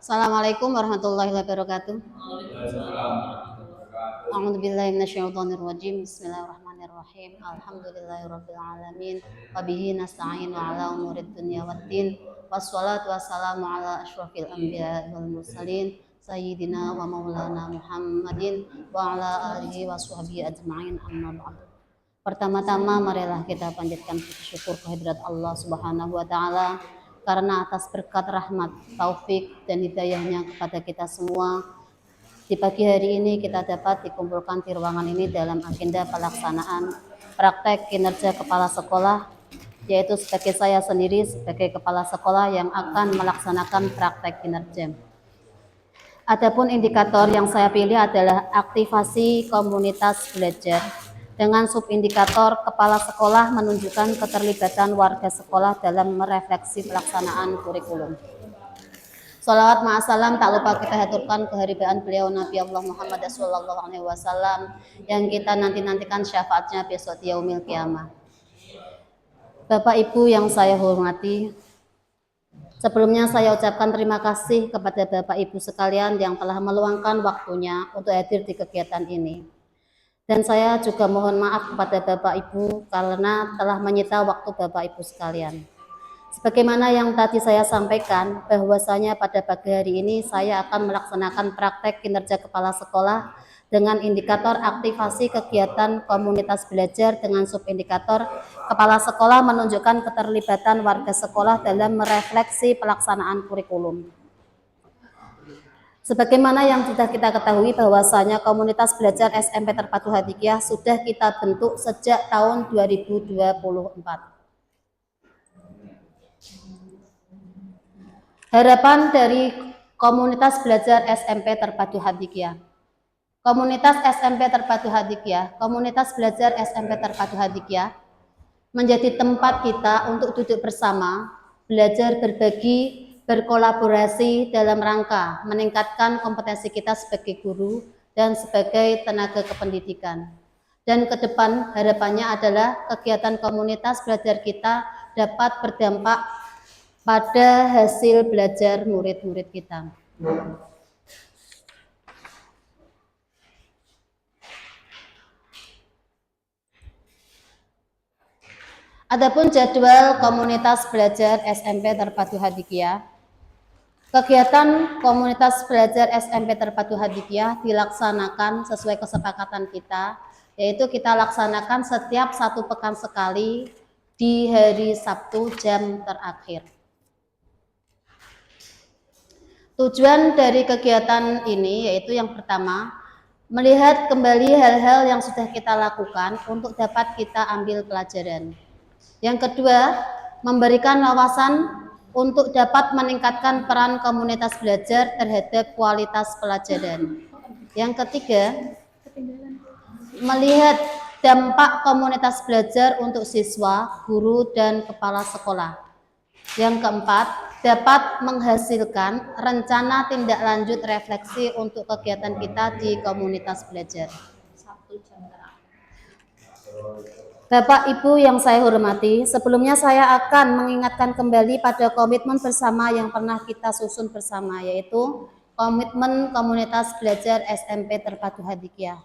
Assalamualaikum warahmatullahi wabarakatuh. Waalaikumsalam warahmatullahi wabarakatuh. A'udzubillahi minasyaitonirrajim. Bismillahirrahmanirrahim. Alhamdulillahirabbil alamin. Wa bihi nasta'in wa ala umurid dunya waddin. Wassalatu wassalamu ala asyrofil anbiya'i wal mursalin sayyidina wa maulana Muhammadin wa ala alihi wa sahbihi ajma'in, amma ba'du. Pertama-tama marilah kita panjatkan puji syukur kehadirat Allah Subhanahu wa taala karena atas berkat rahmat, taufik dan hidayahnya kepada kita semua. Di pagi hari ini kita dapat dikumpulkan di ruangan ini dalam agenda pelaksanaan praktek kinerja kepala sekolah, yaitu sebagai saya sendiri sebagai kepala sekolah yang akan melaksanakan praktek kinerja. Adapun indikator yang saya pilih adalah aktivasi komunitas belajar dengan subindikator kepala sekolah menunjukkan keterlibatan warga sekolah dalam merefleksi pelaksanaan kurikulum. Salawat ma'asalam tak lupa kita haturkan keharibaan beliau Nabi Allah Muhammad SAW yang kita nantikan syafaatnya besok di yaumil qiyamah. Bapak Ibu yang saya hormati, sebelumnya saya ucapkan terima kasih kepada Bapak Ibu sekalian yang telah meluangkan waktunya untuk hadir di kegiatan ini. Dan saya juga mohon maaf kepada Bapak Ibu karena telah menyita waktu Bapak Ibu sekalian. Sebagaimana yang tadi saya sampaikan, bahwasanya pada pagi hari ini saya akan melaksanakan praktek kinerja kepala sekolah dengan indikator aktivasi kegiatan komunitas belajar dengan subindikator kepala sekolah menunjukkan keterlibatan warga sekolah dalam merefleksi pelaksanaan kurikulum. Sebagaimana yang sudah kita ketahui bahwasanya komunitas belajar SMP Terpadu Hadikiyah sudah kita bentuk sejak tahun 2024. Harapan dari komunitas belajar SMP Terpadu Hadikiyah. Komunitas SMP Terpadu Hadikiyah, komunitas belajar SMP Terpadu Hadikiyah menjadi tempat kita untuk duduk bersama, belajar berbagi, berkolaborasi dalam rangka meningkatkan kompetensi kita sebagai guru dan sebagai tenaga kependidikan. Dan ke depan harapannya adalah kegiatan komunitas belajar kita dapat berdampak pada hasil belajar murid-murid kita. Adapun jadwal komunitas belajar SMP Terpadu Hadikiyah. Kegiatan komunitas belajar SMP Terpadu Hadikiyah dilaksanakan sesuai kesepakatan kita, yaitu kita laksanakan setiap 1 pekan sekali di hari Sabtu jam terakhir. Tujuan dari kegiatan ini yaitu yang pertama, melihat kembali hal-hal yang sudah kita lakukan untuk dapat kita ambil pelajaran. Yang kedua, memberikan wawasan untuk dapat meningkatkan peran komunitas belajar terhadap kualitas pelajaran. Yang ketiga, melihat dampak komunitas belajar untuk siswa, guru, dan kepala sekolah. Yang keempat, dapat menghasilkan rencana tindak lanjut refleksi untuk kegiatan kita di komunitas belajar. Bapak Ibu yang saya hormati, sebelumnya saya akan mengingatkan kembali pada komitmen bersama yang pernah kita susun bersama, yaitu komitmen komunitas belajar SMP Terpadu Hadikiyah.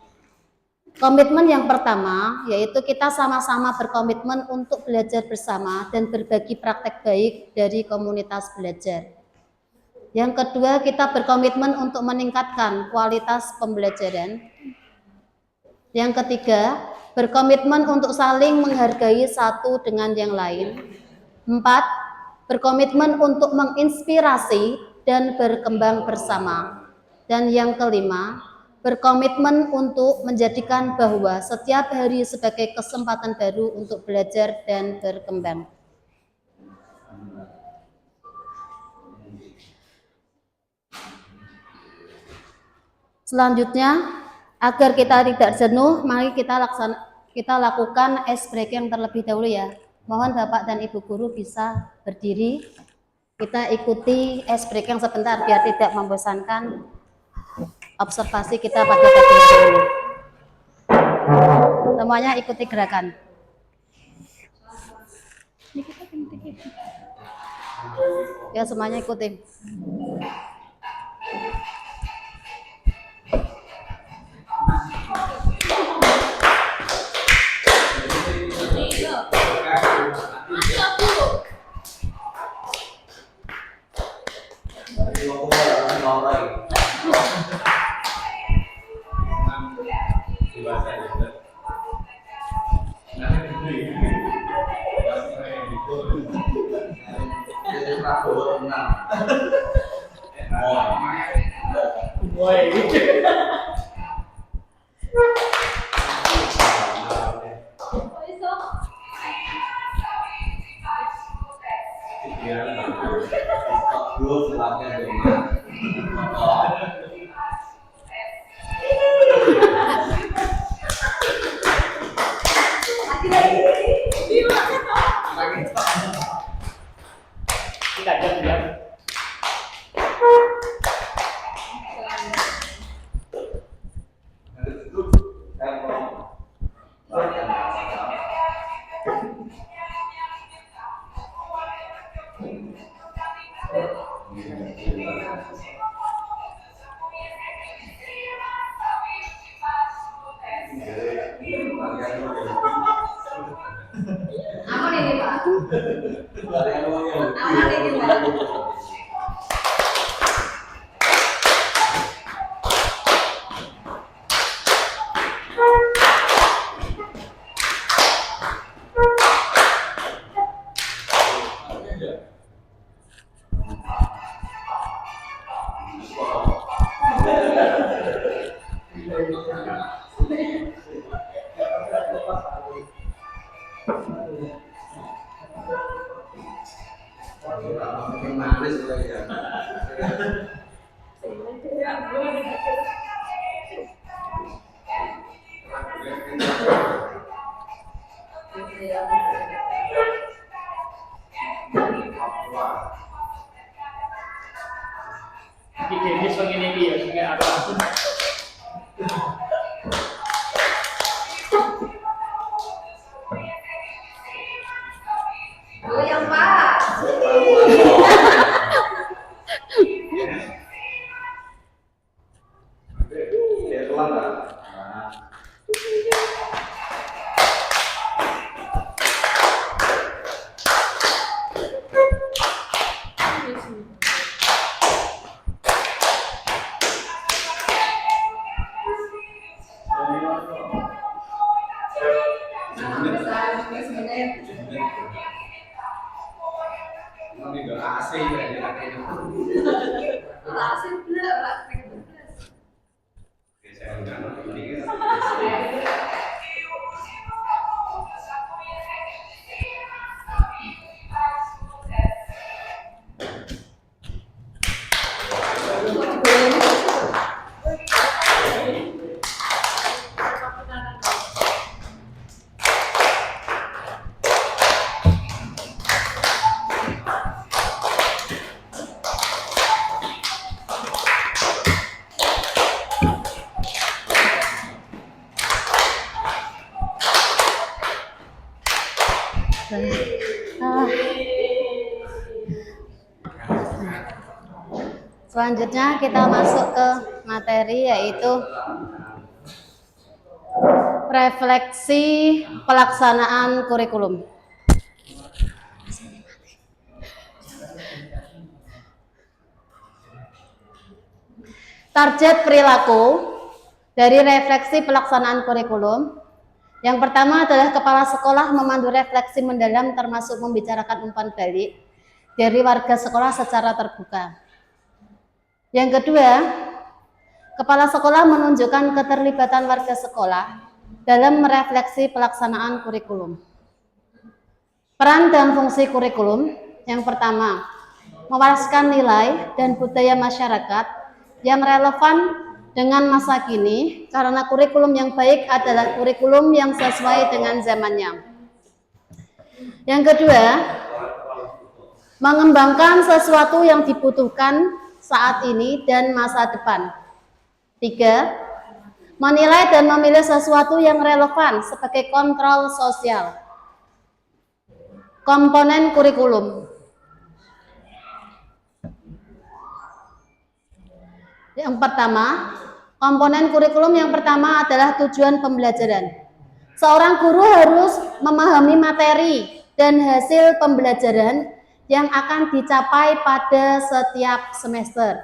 Komitmen yang pertama yaitu kita sama-sama berkomitmen untuk belajar bersama dan berbagi praktek baik dari komunitas belajar. Yang kedua, kita berkomitmen untuk meningkatkan kualitas pembelajaran. Yang ketiga, berkomitmen untuk saling menghargai satu dengan yang lain. 4, berkomitmen untuk menginspirasi dan berkembang bersama. Dan yang kelima, berkomitmen untuk menjadikan bahwa setiap hari sebagai kesempatan baru untuk belajar dan berkembang. Selanjutnya, agar kita tidak jenuh, mari kita lakukan ice breaking terlebih dahulu ya. Mohon Bapak dan Ibu guru bisa berdiri. Kita ikuti ice breaking sebentar biar tidak membosankan observasi kita pada pagi hari ini. Semuanya ikuti gerakan. Ya, semuanya ikuti. Aman ini Pak. Aman ini Pak. Yang Pak. Selanjutnya kita masuk ke materi yaitu refleksi pelaksanaan kurikulum. Target perilaku dari refleksi pelaksanaan kurikulum. Yang pertama adalah kepala sekolah memandu refleksi mendalam termasuk membicarakan umpan balik dari warga sekolah secara terbuka. Yang kedua, kepala sekolah menunjukkan keterlibatan warga sekolah dalam merefleksi pelaksanaan kurikulum. Peran dan fungsi kurikulum. Yang pertama, mewariskan nilai dan budaya masyarakat yang relevan dengan masa kini, karena kurikulum yang baik adalah kurikulum yang sesuai dengan zamannya. Yang kedua, mengembangkan sesuatu yang dibutuhkan saat ini dan masa depan. 3. Menilai dan memilih sesuatu yang relevan sebagai kontrol sosial. Komponen kurikulum. Yang pertama, komponen kurikulum yang pertama adalah tujuan pembelajaran. Seorang guru harus memahami materi dan hasil pembelajaran yang akan dicapai pada setiap semester.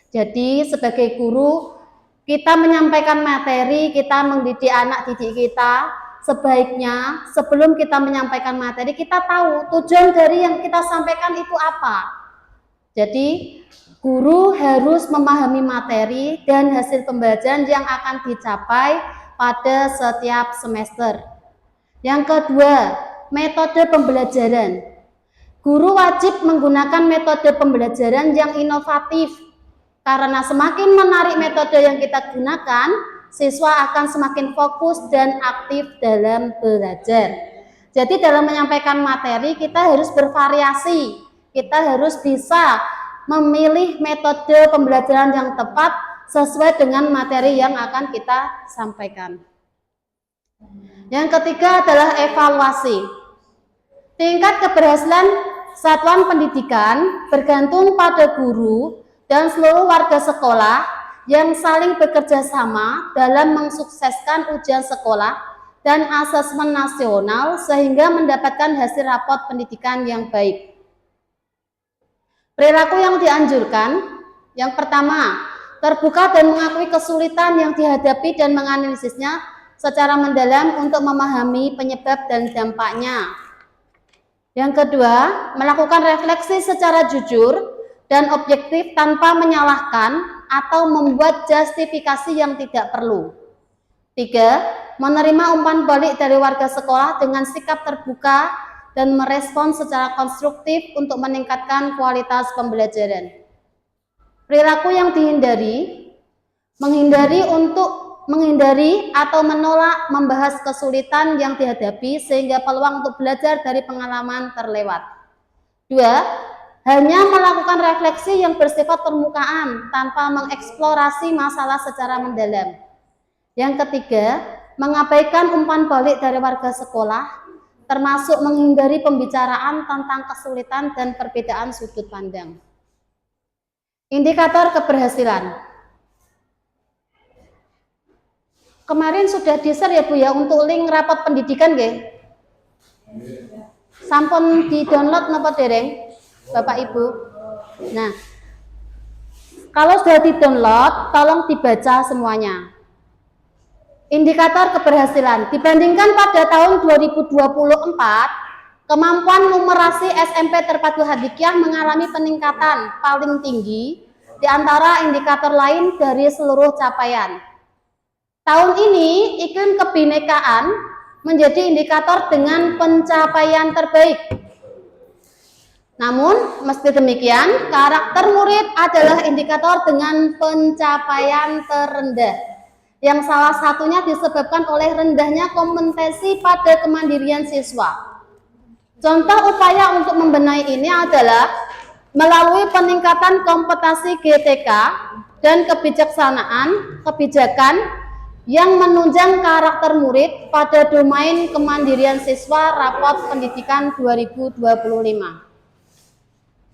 Jadi sebagai guru, kita menyampaikan materi, kita mendidik anak didik kita, sebaiknya sebelum kita menyampaikan materi, kita tahu tujuan dari yang kita sampaikan itu apa. Jadi guru harus memahami materi dan hasil pembelajaran yang akan dicapai pada setiap semester. Yang kedua, metode pembelajaran. Guru wajib menggunakan metode pembelajaran yang inovatif. Karena semakin menarik metode yang kita gunakan, siswa akan semakin fokus dan aktif dalam belajar. Jadi dalam menyampaikan materi kita harus bervariasi. Kita harus bisa memilih metode pembelajaran yang tepat sesuai dengan materi yang akan kita sampaikan. Yang ketiga adalah evaluasi. Tingkat keberhasilan satuan pendidikan bergantung pada guru dan seluruh warga sekolah yang saling bekerja sama dalam mensukseskan ujian sekolah dan asesmen nasional sehingga mendapatkan hasil rapot pendidikan yang baik. Perilaku yang dianjurkan, yang pertama, terbuka dan mengakui kesulitan yang dihadapi dan menganalisisnya secara mendalam untuk memahami penyebab dan dampaknya. Yang kedua, melakukan refleksi secara jujur dan objektif tanpa menyalahkan atau membuat justifikasi yang tidak perlu. Tiga, menerima umpan balik dari warga sekolah dengan sikap terbuka dan merespon secara konstruktif untuk meningkatkan kualitas pembelajaran. Perilaku yang dihindari, menghindari atau menolak membahas kesulitan yang dihadapi sehingga peluang untuk belajar dari pengalaman terlewat. Dua, hanya melakukan refleksi yang bersifat permukaan tanpa mengeksplorasi masalah secara mendalam. Yang ketiga, mengabaikan umpan balik dari warga sekolah, termasuk menghindari pembicaraan tentang kesulitan dan perbedaan sudut pandang. Indikator keberhasilan. Kemarin sudah di-share ya Bu ya untuk link rapot pendidikan nggih. Sampun di-download napa dereng Bapak Ibu? Nah, kalau sudah di-download tolong dibaca semuanya. Indikator keberhasilan dibandingkan pada tahun 2024, kemampuan numerasi SMP terpadu Hadikiyah mengalami peningkatan paling tinggi di antara indikator lain dari seluruh capaian. Tahun ini iklim kebinekaan menjadi indikator dengan pencapaian terbaik. Namun, meski demikian, karakter murid adalah indikator dengan pencapaian terendah, yang salah satunya disebabkan oleh rendahnya kompetensi pada kemandirian siswa. Contoh upaya untuk membenahi ini adalah melalui peningkatan kompetensi GTK dan kebijakan yang menunjang karakter murid pada domain kemandirian siswa rapot pendidikan 2025.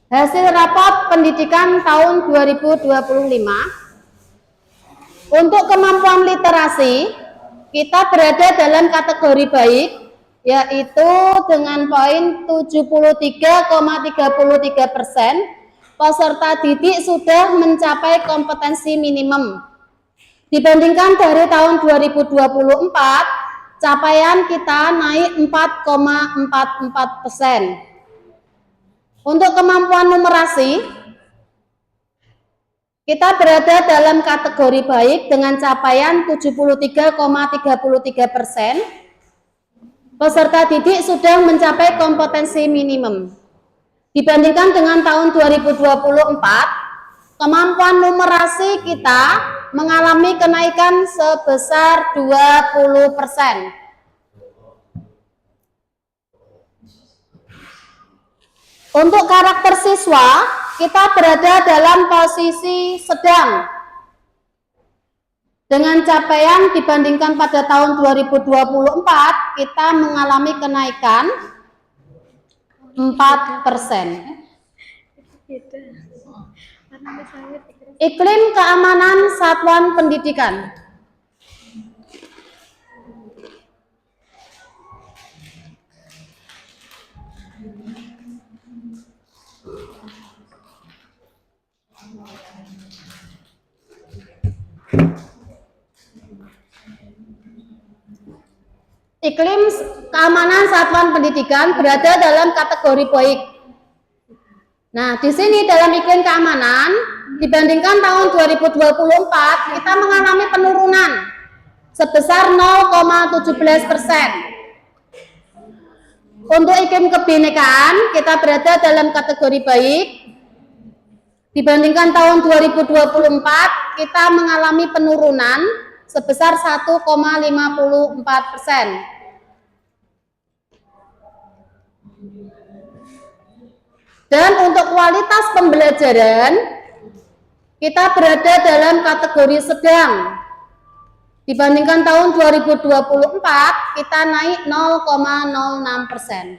Hasil rapot pendidikan tahun 2025, untuk kemampuan literasi, kita berada dalam kategori baik, yaitu dengan poin 73,33%, peserta didik sudah mencapai kompetensi minimum. Dibandingkan dari tahun 2024, capaian kita naik 4,44%. Untuk kemampuan numerasi, kita berada dalam kategori baik dengan capaian 73,33%. Peserta didik sudah mencapai kompetensi minimum. Dibandingkan dengan tahun 2024, kemampuan numerasi kita mengalami kenaikan sebesar 20%. Untuk karakter siswa, kita berada dalam posisi sedang. Dengan capaian dibandingkan pada tahun 2024, kita mengalami kenaikan 4%. Iklim keamanan satuan pendidikan. Iklim keamanan satuan pendidikan berada dalam kategori baik. Nah, di sini dalam iklim keamanan dibandingkan tahun 2024 kita mengalami penurunan sebesar 0,17%. Untuk iklim kebinekaan kita berada dalam kategori baik. Dibandingkan tahun 2024 kita mengalami penurunan sebesar 1,54%. Dan untuk kualitas pembelajaran kita berada dalam kategori sedang. Dibandingkan tahun 2024 kita naik 0,06%.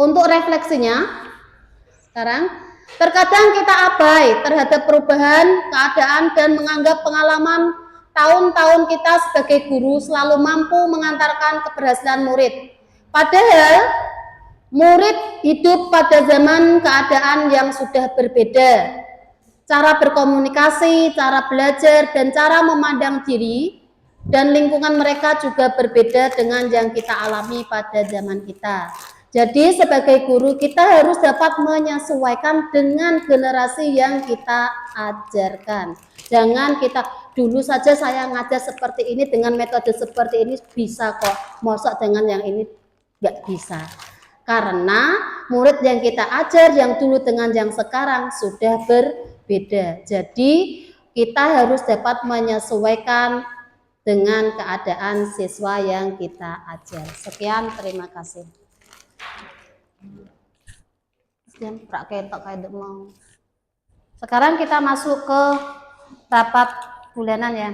Untuk refleksinya sekarang, terkadang kita abai terhadap perubahan keadaan dan menganggap pengalaman tahun-tahun kita sebagai guru selalu mampu mengantarkan keberhasilan murid. Padahal murid hidup pada zaman keadaan yang sudah berbeda. Cara berkomunikasi, cara belajar, dan cara memandang diri dan lingkungan mereka juga berbeda dengan yang kita alami pada zaman kita. Jadi sebagai guru kita harus dapat menyesuaikan dengan generasi yang kita ajarkan. Jangan kita dulu saja saya ngajar seperti ini dengan metode seperti ini bisa kok, mosok dengan yang ini nggak bisa. Karena murid yang kita ajar yang dulu dengan yang sekarang sudah berbeda. Jadi kita harus dapat menyesuaikan dengan keadaan siswa yang kita ajar. Sekian, terima kasih. Sekarang kita masuk ke rapat bulanan ya.